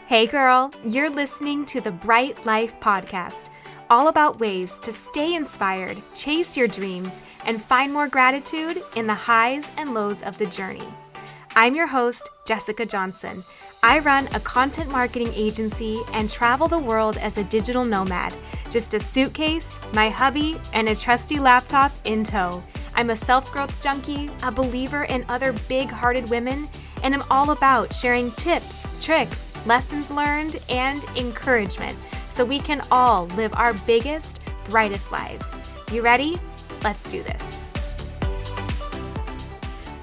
Hey girl, you're listening to the Bright Life Podcast, all about ways to stay inspired, chase your dreams, and find more gratitude in the highs and lows of the journey. I'm your host, Jessica Johnson. I run a content marketing agency and travel the world as a digital nomad, just a suitcase, my hubby, and a trusty laptop in tow. I'm a self-growth junkie, a believer in other big-hearted women, and I'm all about sharing tips, tricks, lessons learned, and encouragement so we can all live our biggest, brightest lives. You ready? Let's do this.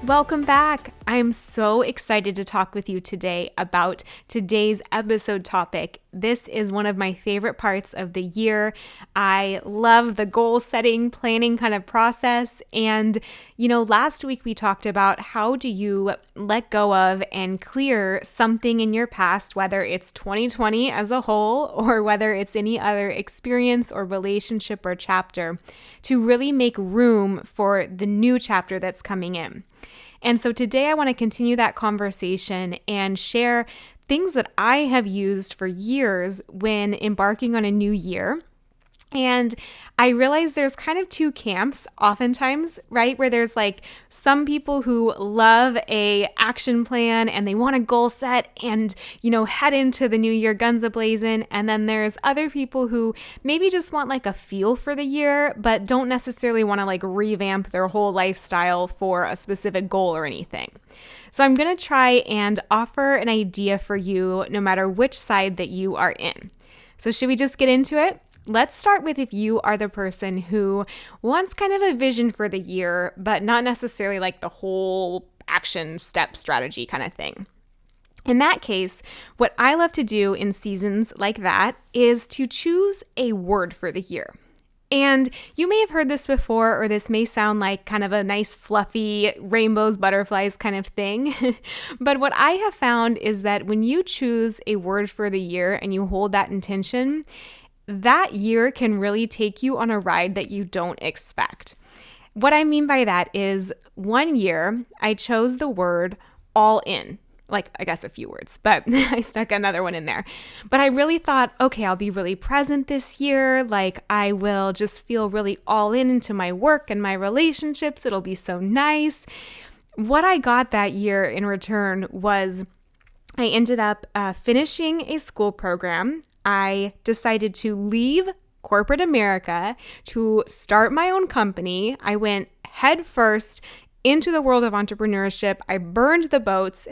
Welcome back. I am so excited to talk with you today about today's episode topic. This is one of my favorite parts of the year. I love the goal setting, planning kind of process. And, last week we talked about how do you let go of and clear something in your past, whether it's 2020 as a whole or whether it's any other experience or relationship or chapter, to really make room for the new chapter that's coming in. And so today I want to continue that conversation and share things that I have used for years when embarking on a new year. And I realize there's kind of two camps oftentimes, right? Where there's like some people who love a action plan and they want a goal set and, head into the new year guns a-blazing. And then there's other people who maybe just want like a feel for the year, but don't necessarily want to like revamp their whole lifestyle for a specific goal or anything. So I'm going to try and offer an idea for you no matter which side that you are in. So should we just get into it? Let's start with if you are the person who wants kind of a vision for the year, but not necessarily like the whole action step strategy kind of thing. In that case, what I love to do in seasons like that is to choose a word for the year. And you may have heard this before, or this may sound like kind of a nice fluffy rainbows, butterflies kind of thing. But what I have found is that when you choose a word for the year and you hold that intention, that year can really take you on a ride that you don't expect. What I mean by that is one year I chose the word all in. Like, I guess a few words, but I stuck another one in there. But I really thought, okay, I'll be really present this year. Like, I will just feel really all in into my work and my relationships. It'll be so nice. What I got that year in return was I ended up finishing a school program. I decided to leave corporate America to start my own company. I went head first into the world of entrepreneurship. I burned the boats.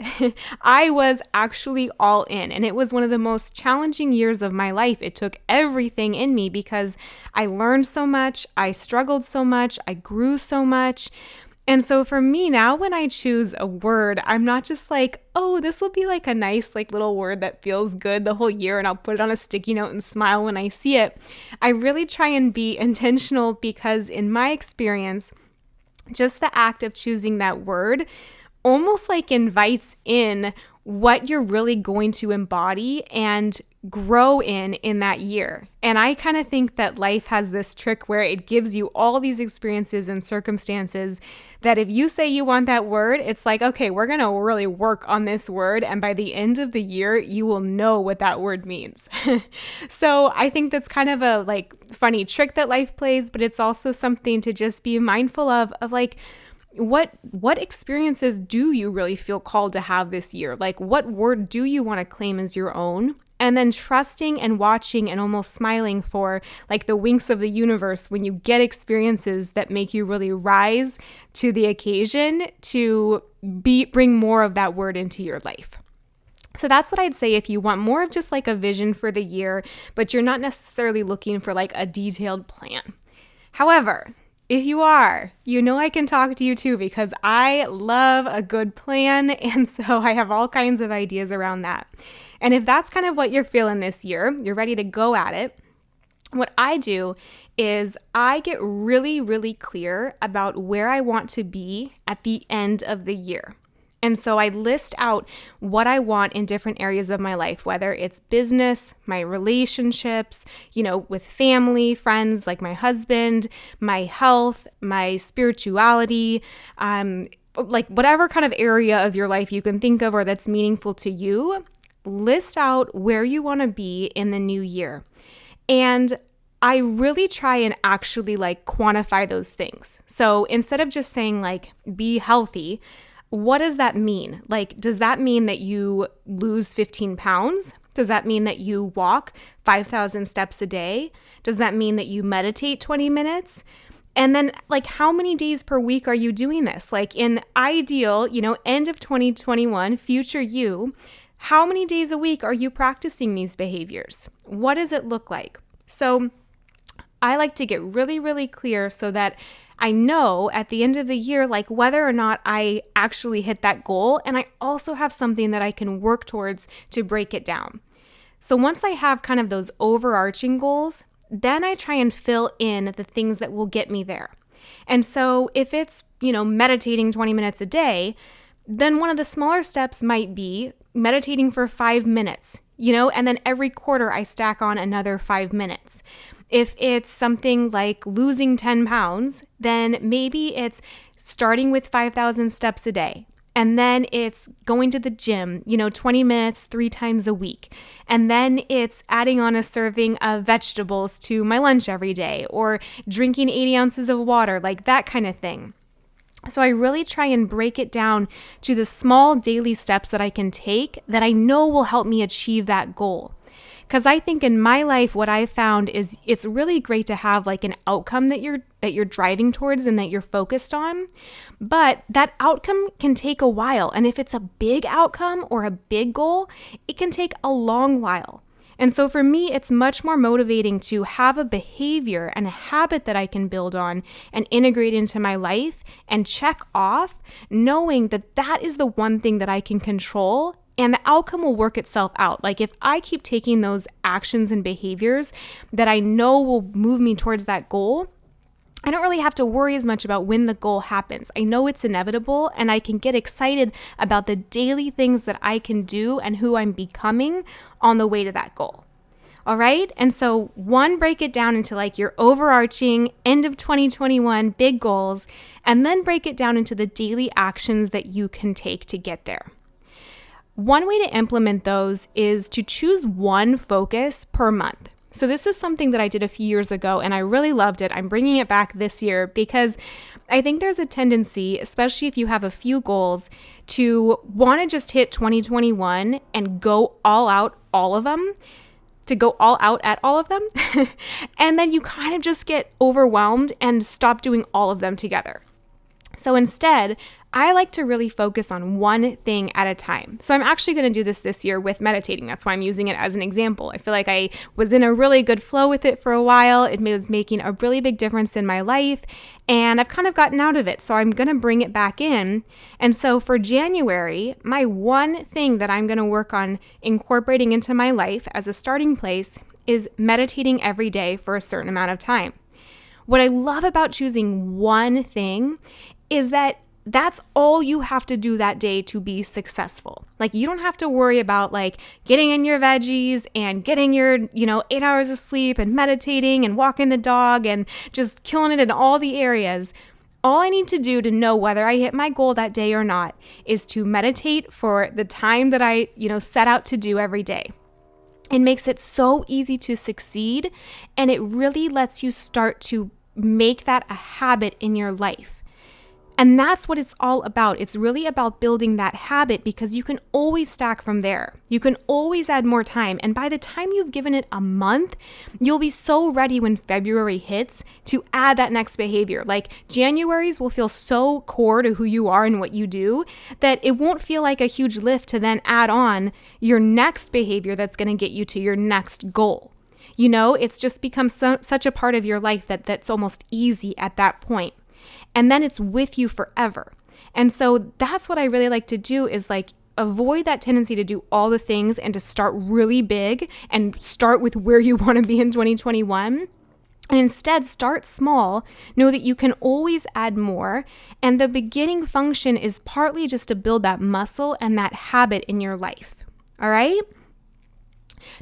I was actually all in. And it was one of the most challenging years of my life. It took everything in me because I learned so much. I struggled so much. I grew so much. And so for me now, when I choose a word, I'm not just like, oh, this will be like a nice like little word that feels good the whole year and I'll put it on a sticky note and smile when I see it. I really try and be intentional because in my experience, just the act of choosing that word almost like invites in what you're really going to embody and grow in that year. And I kind of think that life has this trick where it gives you all these experiences and circumstances that if you say you want that word, it's like, okay, we're going to really work on this word. And by the end of the year, you will know what that word means. So I think that's kind of a like funny trick that life plays, but it's also something to just be mindful of like, what experiences do you really feel called to have this year? Like, what word do you want to claim as your own? And then trusting and watching and almost smiling for like the winks of the universe when you get experiences that make you really rise to the occasion to bring more of that word into your life. So that's what I'd say if you want more of just like a vision for the year, but you're not necessarily looking for like a detailed plan. However, if you are, I can talk to you too because I love a good plan, and so I have all kinds of ideas around that. And if that's kind of what you're feeling this year, you're ready to go at it, what I do is I get really, really clear about where I want to be at the end of the year. And so I list out what I want in different areas of my life, whether it's business, my relationships, with family, friends like my husband, my health, my spirituality, like whatever kind of area of your life you can think of or that's meaningful to you. list out where you want to be in the new year. And I really try and actually like quantify those things. So instead of just saying like be healthy, what does that mean? Like, does that mean that you lose 15 pounds? Does that mean that you walk 5,000 steps a day? Does that mean that you meditate 20 minutes? And then like how many days per week are you doing this? Like in ideal, end of 2021, future you, how many days a week are you practicing these behaviors? What does it look like? So I like to get really, really clear so that I know at the end of the year, like whether or not I actually hit that goal. And I also have something that I can work towards to break it down. So once I have kind of those overarching goals, then I try and fill in the things that will get me there. And so if it's, meditating 20 minutes a day, then one of the smaller steps might be meditating for 5 minutes, and then every quarter I stack on another 5 minutes. If it's something like losing 10 pounds, then maybe it's starting with 5,000 steps a day. And then it's going to the gym, 20 minutes 3 times a week. And then it's adding on a serving of vegetables to my lunch every day, or drinking 80 ounces of water, like that kind of thing. So I really try and break it down to the small daily steps that I can take that I know will help me achieve that goal. Because I think in my life, what I found is it's really great to have like an outcome that you're driving towards and that you're focused on. But that outcome can take a while. And if it's a big outcome or a big goal, it can take a long while. And so for me, it's much more motivating to have a behavior and a habit that I can build on and integrate into my life and check off, knowing that that is the one thing that I can control. And the outcome will work itself out. Like if I keep taking those actions and behaviors that I know will move me towards that goal, I don't really have to worry as much about when the goal happens. I know it's inevitable, and I can get excited about the daily things that I can do and who I'm becoming on the way to that goal. All right? And so break it down into like your overarching end of 2021 big goals, and then break it down into the daily actions that you can take to get there. One way to implement those is to choose one focus per month. So this is something that I did a few years ago, and I really loved it. I'm bringing it back this year because I think there's a tendency, especially if you have a few goals, to want to just hit 2021 and go all out all of them, to go all out at all of them. And then you kind of just get overwhelmed and stop doing all of them together. So instead, I like to really focus on one thing at a time. So I'm actually going to do this year with meditating. That's why I'm using it as an example. I feel like I was in a really good flow with it for a while. It was making a really big difference in my life, and I've kind of gotten out of it. So I'm going to bring it back in. And so for January, my one thing that I'm going to work on incorporating into my life as a starting place is meditating every day for a certain amount of time. What I love about choosing one thing is that that's all you have to do that day to be successful. Like you don't have to worry about like getting in your veggies and getting your, 8 hours of sleep and meditating and walking the dog and just killing it in all the areas. All I need to do to know whether I hit my goal that day or not is to meditate for the time that I, set out to do every day. It makes it so easy to succeed, and it really lets you start to make that a habit in your life. And that's what it's all about. It's really about building that habit because you can always stack from there. You can always add more time. And by the time you've given it a month, you'll be so ready when February hits to add that next behavior. Like January's will feel so core to who you are and what you do that it won't feel like a huge lift to then add on your next behavior that's going to get you to your next goal. It's just become such a part of your life that's almost easy at that point. And then it's with you forever. And so that's what I really like to do is like avoid that tendency to do all the things and to start really big and start with where you want to be in 2021. And instead start small, know that you can always add more. And the beginning function is partly just to build that muscle and that habit in your life. All right?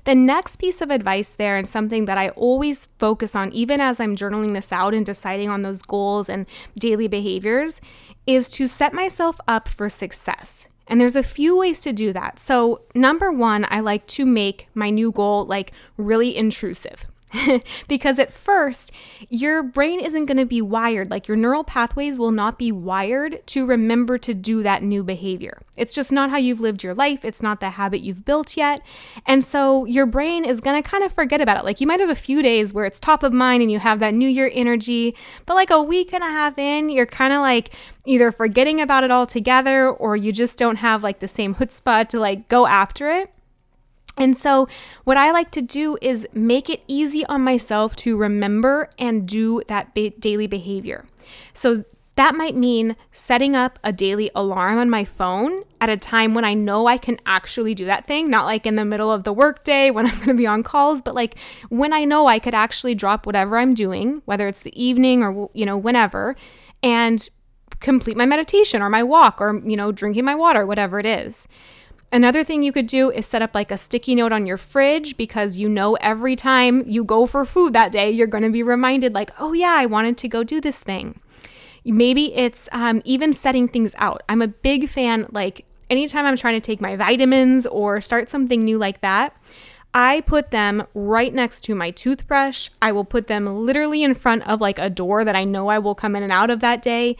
The next piece of advice there, and something that I always focus on, even as I'm journaling this out and deciding on those goals and daily behaviors, is to set myself up for success. And there's a few ways to do that. So number one, I like to make my new goal like really intrusive. Because at first, your brain isn't going to be wired, like your neural pathways will not be wired to remember to do that new behavior. It's just not how you've lived your life. It's not the habit you've built yet. And so your brain is going to kind of forget about it. Like you might have a few days where it's top of mind and you have that New Year energy, but like a week and a half in, you're kind of like either forgetting about it altogether or you just don't have like the same chutzpah to like go after it. And so what I like to do is make it easy on myself to remember and do that daily behavior. So that might mean setting up a daily alarm on my phone at a time when I know I can actually do that thing, not like in the middle of the workday when I'm going to be on calls, but like when I know I could actually drop whatever I'm doing, whether it's the evening or, whenever, and complete my meditation or my walk or, drinking my water, whatever it is. Another thing you could do is set up like a sticky note on your fridge because every time you go for food that day, you're going to be reminded like, oh yeah, I wanted to go do this thing. Maybe it's even setting things out. I'm a big fan, like anytime I'm trying to take my vitamins or start something new like that, I put them right next to my toothbrush. I will put them literally in front of like a door that I know I will come in and out of that day.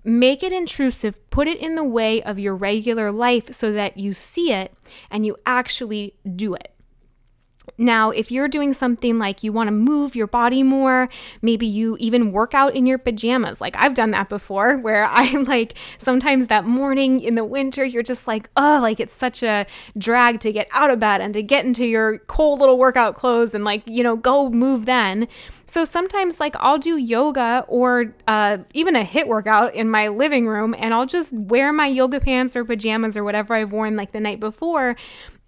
Make it intrusive, put it in the way of your regular life so that you see it and you actually do it. Now, if you're doing something like you want to move your body more, maybe you even work out in your pajamas. Like I've done that before where I'm like, sometimes that morning in the winter, you're just like, oh, like it's such a drag to get out of bed and to get into your cold little workout clothes and like, go move then. So sometimes like I'll do yoga or even a HIIT workout in my living room and I'll just wear my yoga pants or pajamas or whatever I've worn like the night before.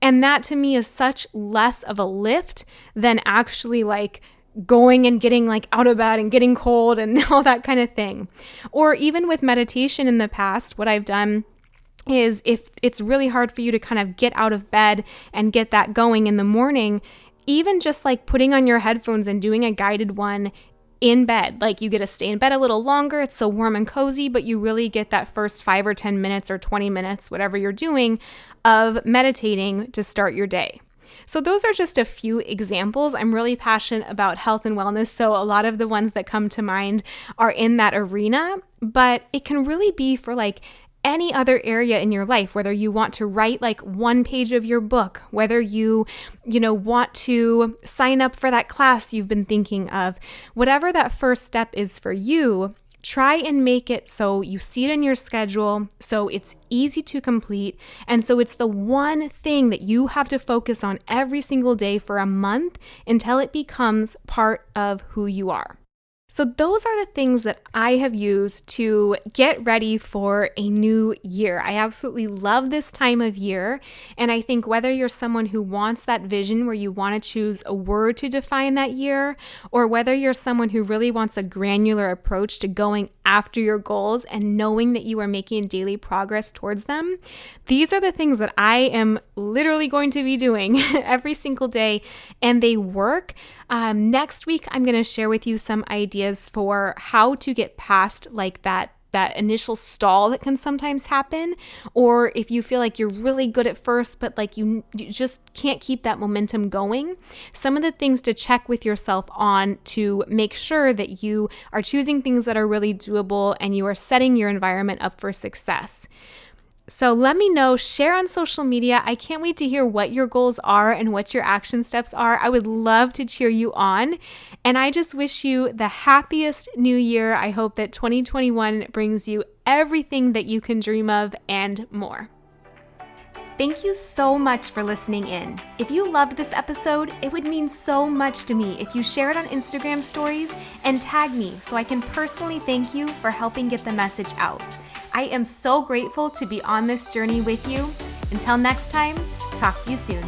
And that to me is such less of a lift than actually like going and getting like out of bed and getting cold and all that kind of thing. Or even with meditation in the past, what I've done is if it's really hard for you to kind of get out of bed and get that going in the morning, even just like putting on your headphones and doing a guided one in bed. Like you get to stay in bed a little longer. It's so warm and cozy, but you really get that first 5 or 10 minutes or 20 minutes, whatever you're doing, of meditating to start your day. So those are just a few examples. I'm really passionate about health and wellness, so a lot of the ones that come to mind are in that arena, but it can really be for like any other area in your life, whether you want to write like one page of your book, whether you want to sign up for that class you've been thinking of, whatever that first step is for you, try and make it so you see it in your schedule, so it's easy to complete, and so it's the one thing that you have to focus on every single day for a month until it becomes part of who you are. So those are the things that I have used to get ready for a new year. I absolutely love this time of year. And I think whether you're someone who wants that vision where you want to choose a word to define that year, or whether you're someone who really wants a granular approach to going after your goals and knowing that you are making daily progress towards them, these are the things that I am literally going to be doing every single day, and they work. Next week, I'm going to share with you some ideas for how to get past like that initial stall that can sometimes happen, or if you feel like you're really good at first, but like you just can't keep that momentum going, some of the things to check with yourself on to make sure that you are choosing things that are really doable and you are setting your environment up for success. So let me know, share on social media. I can't wait to hear what your goals are and what your action steps are. I would love to cheer you on. And I just wish you the happiest new year. I hope that 2021 brings you everything that you can dream of and more. Thank you so much for listening in. If you loved this episode, it would mean so much to me if you share it on Instagram stories and tag me so I can personally thank you for helping get the message out. I am so grateful to be on this journey with you. Until next time, talk to you soon.